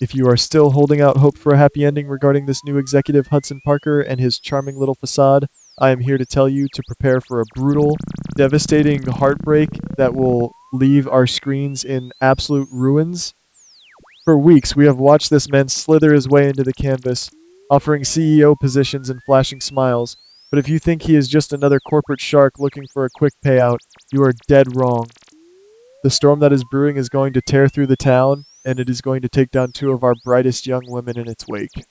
If you are still holding out hope for a happy ending regarding this new executive Hudson Parker and his charming little facade, I am here to tell you to prepare for a brutal, devastating heartbreak that will leave our screens in absolute ruins. For weeks, we have watched this man slither his way into the canvas, offering CEO positions and flashing smiles. But if you think he is just another corporate shark looking for a quick payout, you are dead wrong. The storm that is brewing is going to tear through the town, and it is going to take down two of our brightest young women in its wake.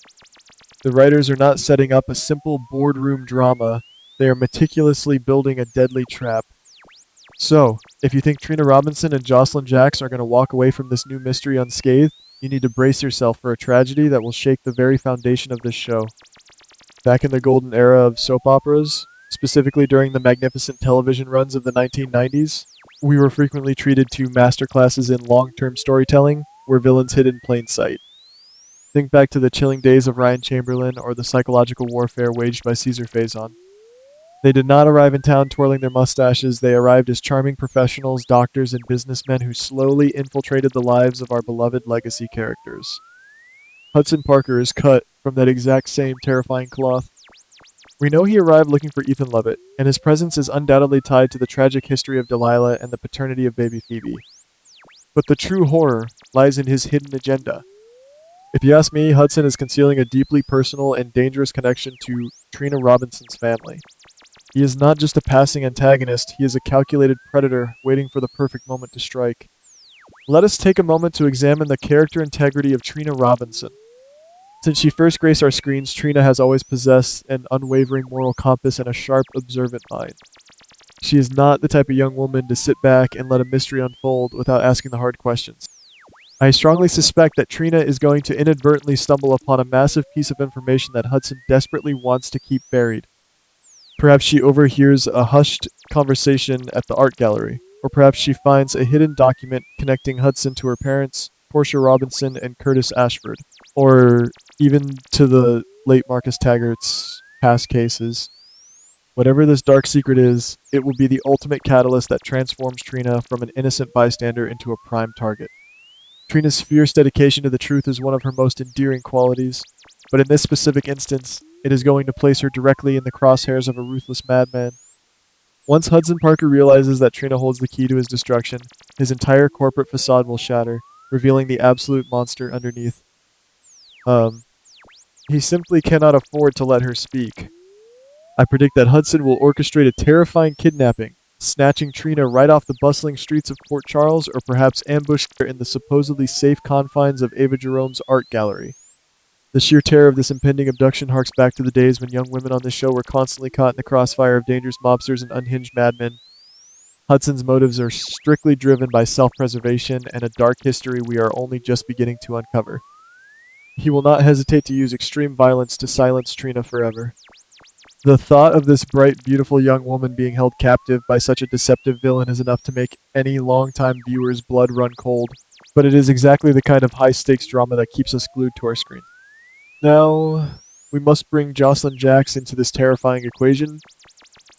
The writers are not setting up a simple boardroom drama, they are meticulously building a deadly trap. So, if you think Trina Robinson and Josslyn Jax are going to walk away from this new mystery unscathed, you need to brace yourself for a tragedy that will shake the very foundation of this show. Back in the golden era of soap operas, specifically during the magnificent television runs of the 1990s, we were frequently treated to masterclasses in long-term storytelling where villains hid in plain sight. Think back to the chilling days of Ryan Chamberlain or the psychological warfare waged by Caesar Faison. They did not arrive in town twirling their mustaches, they arrived as charming professionals, doctors, and businessmen who slowly infiltrated the lives of our beloved legacy characters. Hudson Parker is cut from that exact same terrifying cloth. We know he arrived looking for Ethan Lovett, and his presence is undoubtedly tied to the tragic history of Delilah and the paternity of baby Phoebe. But the true horror lies in his hidden agenda. If you ask me, Hudson is concealing a deeply personal and dangerous connection to Trina Robinson's family. He is not just a passing antagonist, he is a calculated predator waiting for the perfect moment to strike. Let us take a moment to examine the character integrity of Trina Robinson. Since she first graced our screens, Trina has always possessed an unwavering moral compass and a sharp, observant mind. She is not the type of young woman to sit back and let a mystery unfold without asking the hard questions. I strongly suspect that Trina is going to inadvertently stumble upon a massive piece of information that Hudson desperately wants to keep buried. Perhaps she overhears a hushed conversation at the art gallery, or perhaps she finds a hidden document connecting Hudson to her parents, Portia Robinson and Curtis Ashford, or even to the late Marcus Taggart's past cases. Whatever this dark secret is, it will be the ultimate catalyst that transforms Trina from an innocent bystander into a prime target. Trina's fierce dedication to the truth is one of her most endearing qualities, but in this specific instance, it is going to place her directly in the crosshairs of a ruthless madman. Once Hudson Parker realizes that Trina holds the key to his destruction, his entire corporate facade will shatter, revealing the absolute monster underneath. He simply cannot afford to let her speak. I predict that Hudson will orchestrate a terrifying kidnapping, snatching Trina right off the bustling streets of Port Charles or perhaps ambush her in the supposedly safe confines of Ava Jerome's art gallery. The sheer terror of this impending abduction harks back to the days when young women on this show were constantly caught in the crossfire of dangerous mobsters and unhinged madmen. Hudson's motives are strictly driven by self-preservation and a dark history we are only just beginning to uncover. He will not hesitate to use extreme violence to silence Trina forever. The thought of this bright, beautiful young woman being held captive by such a deceptive villain is enough to make any longtime viewer's blood run cold, but it is exactly the kind of high-stakes drama that keeps us glued to our screen. Now, we must bring Josslyn Jax into this terrifying equation.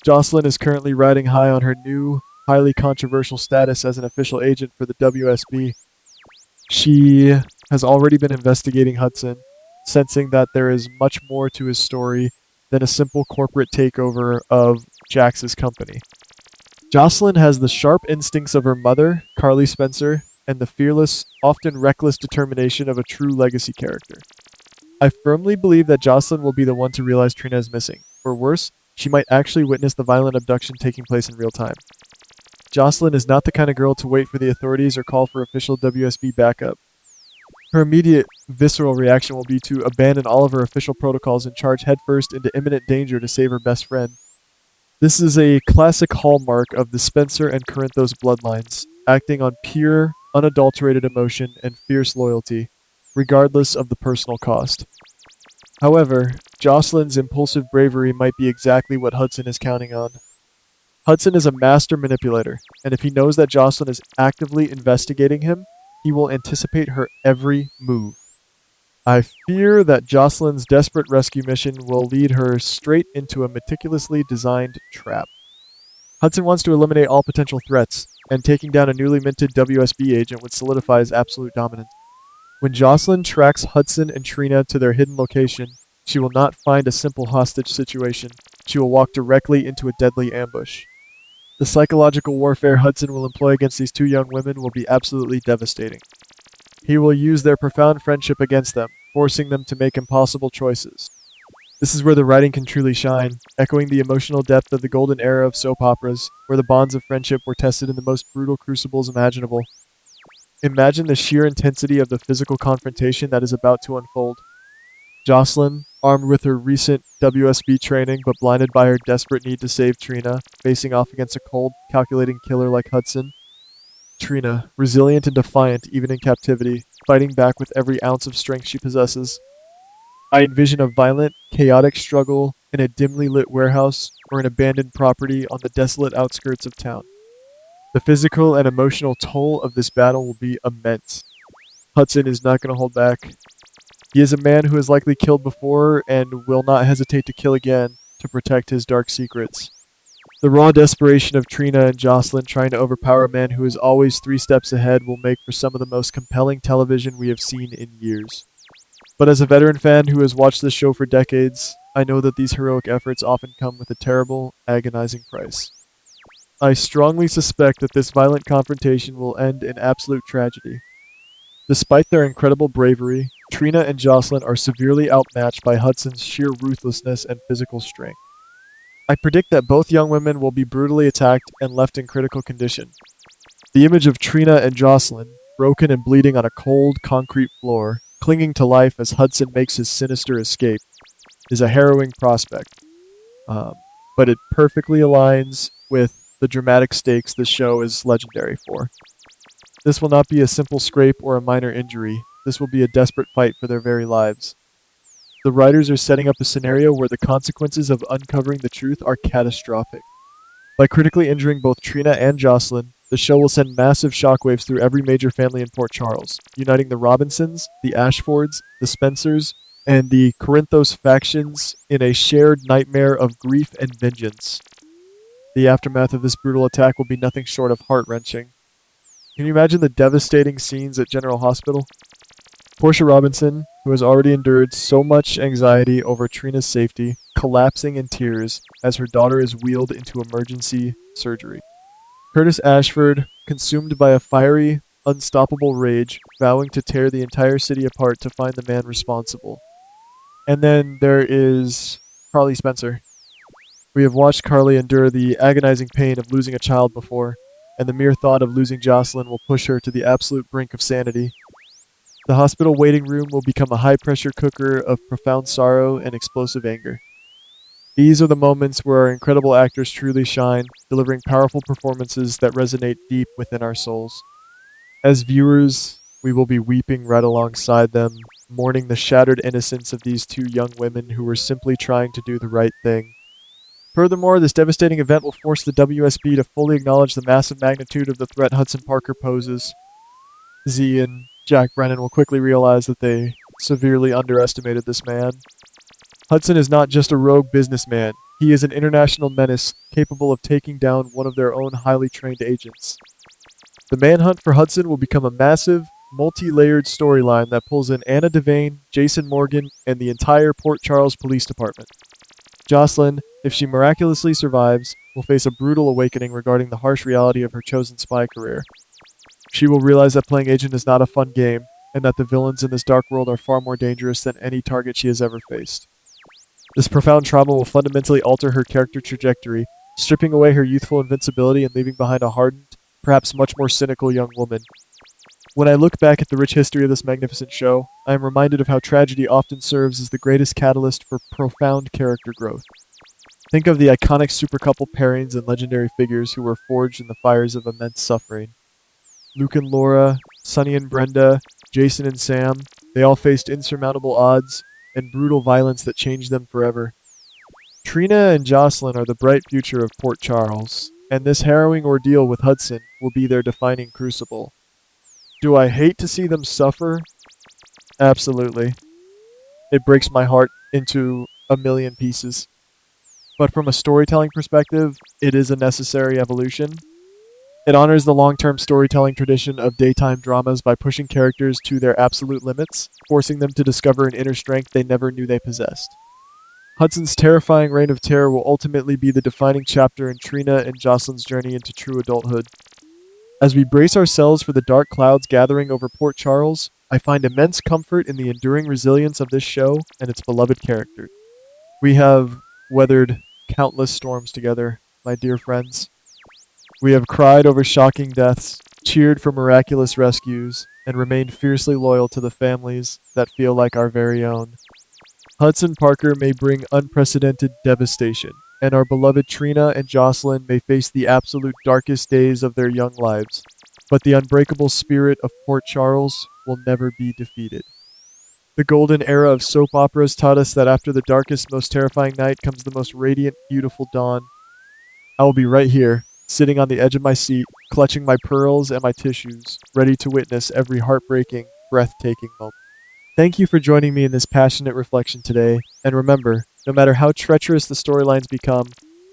Josslyn is currently riding high on her new, highly controversial status as an official agent for the WSB. She has already been investigating Hudson, sensing that there is much more to his story than a simple corporate takeover of Jax's company. Josslyn has the sharp instincts of her mother, Carly Spencer, and the fearless, often reckless determination of a true legacy character. I firmly believe that Josslyn will be the one to realize Trina is missing, or worse, she might actually witness the violent abduction taking place in real time. Josslyn is not the kind of girl to wait for the authorities or call for official WSB backup. Her immediate, visceral reaction will be to abandon all of her official protocols and charge headfirst into imminent danger to save her best friend. This is a classic hallmark of the Spencer and Corinthos bloodlines, acting on pure, unadulterated emotion and fierce loyalty, regardless of the personal cost. However, Josslyn's impulsive bravery might be exactly what Hudson is counting on. Hudson is a master manipulator, and if he knows that Josslyn is actively investigating him, he will anticipate her every move. I fear that Josslyn's desperate rescue mission will lead her straight into a meticulously designed trap. Hudson wants to eliminate all potential threats, and taking down a newly minted WSB agent would solidify his absolute dominance. When Josslyn tracks Hudson and Trina to their hidden location, she will not find a simple hostage situation. She will walk directly into a deadly ambush. The psychological warfare Hudson will employ against these two young women will be absolutely devastating. He will use their profound friendship against them, forcing them to make impossible choices. This is where the writing can truly shine, echoing the emotional depth of the golden era of soap operas, where the bonds of friendship were tested in the most brutal crucibles imaginable. Imagine the sheer intensity of the physical confrontation that is about to unfold. Josslyn, armed with her recent WSB training but blinded by her desperate need to save Trina, facing off against a cold, calculating killer like Hudson. Trina, resilient and defiant even in captivity, fighting back with every ounce of strength she possesses. I envision a violent, chaotic struggle in a dimly lit warehouse or an abandoned property on the desolate outskirts of town. The physical and emotional toll of this battle will be immense. Hudson is not going to hold back. He is a man who has likely killed before and will not hesitate to kill again to protect his dark secrets. The raw desperation of Trina and Josslyn trying to overpower a man who is always 3 steps ahead will make for some of the most compelling television we have seen in years. But as a veteran fan who has watched this show for decades, I know that these heroic efforts often come with a terrible, agonizing price. I strongly suspect that this violent confrontation will end in absolute tragedy. Despite their incredible bravery, Trina and Josslyn are severely outmatched by Hudson's sheer ruthlessness and physical strength. I predict that both young women will be brutally attacked and left in critical condition. The image of Trina and Josslyn, broken and bleeding on a cold, concrete floor, clinging to life as Hudson makes his sinister escape, is a harrowing prospect. But it perfectly aligns with the dramatic stakes this show is legendary for. This will not be a simple scrape or a minor injury. This will be a desperate fight for their very lives. The writers are setting up a scenario where the consequences of uncovering the truth are catastrophic. By critically injuring both Trina and Josslyn, the show will send massive shockwaves through every major family in Port Charles, uniting the Robinsons, the Ashfords, the Spencers, and the Corinthos factions in a shared nightmare of grief and vengeance. The aftermath of this brutal attack will be nothing short of heart-wrenching. Can you imagine the devastating scenes at General Hospital? Portia Robinson, who has already endured so much anxiety over Trina's safety, collapsing in tears as her daughter is wheeled into emergency surgery. Curtis Ashford, consumed by a fiery, unstoppable rage, vowing to tear the entire city apart to find the man responsible. And then there is Carly Spencer. We have watched Carly endure the agonizing pain of losing a child before, and the mere thought of losing Josslyn will push her to the absolute brink of sanity. The hospital waiting room will become a high-pressure cooker of profound sorrow and explosive anger. These are the moments where our incredible actors truly shine, delivering powerful performances that resonate deep within our souls. As viewers, we will be weeping right alongside them, mourning the shattered innocence of these two young women who were simply trying to do the right thing. Furthermore, this devastating event will force the WSB to fully acknowledge the massive magnitude of the threat Hudson Parker poses. Z and Jack Brennan will quickly realize that they severely underestimated this man. Hudson is not just a rogue businessman. He is an international menace capable of taking down one of their own highly trained agents. The manhunt for Hudson will become a massive, multi-layered storyline that pulls in Anna Devane, Jason Morgan, and the entire Port Charles Police Department. Josslyn, if she miraculously survives, will face a brutal awakening regarding the harsh reality of her chosen spy career. She will realize that playing agent is not a fun game, and that the villains in this dark world are far more dangerous than any target she has ever faced. This profound trauma will fundamentally alter her character trajectory, stripping away her youthful invincibility and leaving behind a hardened, perhaps much more cynical young woman. When I look back at the rich history of this magnificent show, I am reminded of how tragedy often serves as the greatest catalyst for profound character growth. Think of the iconic super couple pairings and legendary figures who were forged in the fires of immense suffering. Luke and Laura, Sonny and Brenda, Jason and Sam, they all faced insurmountable odds and brutal violence that changed them forever. Trina and Josslyn are the bright future of Port Charles, and this harrowing ordeal with Hudson will be their defining crucible. Do I hate to see them suffer? Absolutely. It breaks my heart into a million pieces. But from a storytelling perspective, it is a necessary evolution. It honors the long-term storytelling tradition of daytime dramas by pushing characters to their absolute limits, forcing them to discover an inner strength they never knew they possessed. Hudson's terrifying reign of terror will ultimately be the defining chapter in Trina and Josslyn's journey into true adulthood. As we brace ourselves for the dark clouds gathering over Port Charles, I find immense comfort in the enduring resilience of this show and its beloved characters. We have weathered countless storms together, my dear friends. We have cried over shocking deaths, cheered for miraculous rescues, and remained fiercely loyal to the families that feel like our very own. Hudson Parker may bring unprecedented devastation, and our beloved Trina and Josslyn may face the absolute darkest days of their young lives, but the unbreakable spirit of Port Charles will never be defeated. The golden era of soap operas taught us that after the darkest, most terrifying night comes the most radiant, beautiful dawn. I will be right here, sitting on the edge of my seat, clutching my pearls and my tissues, ready to witness every heartbreaking, breathtaking moment. Thank you for joining me in this passionate reflection today, and remember, no matter how treacherous the storylines become,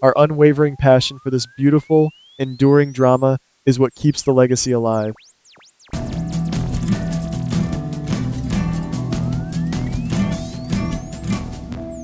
our unwavering passion for this beautiful, enduring drama is what keeps the legacy alive.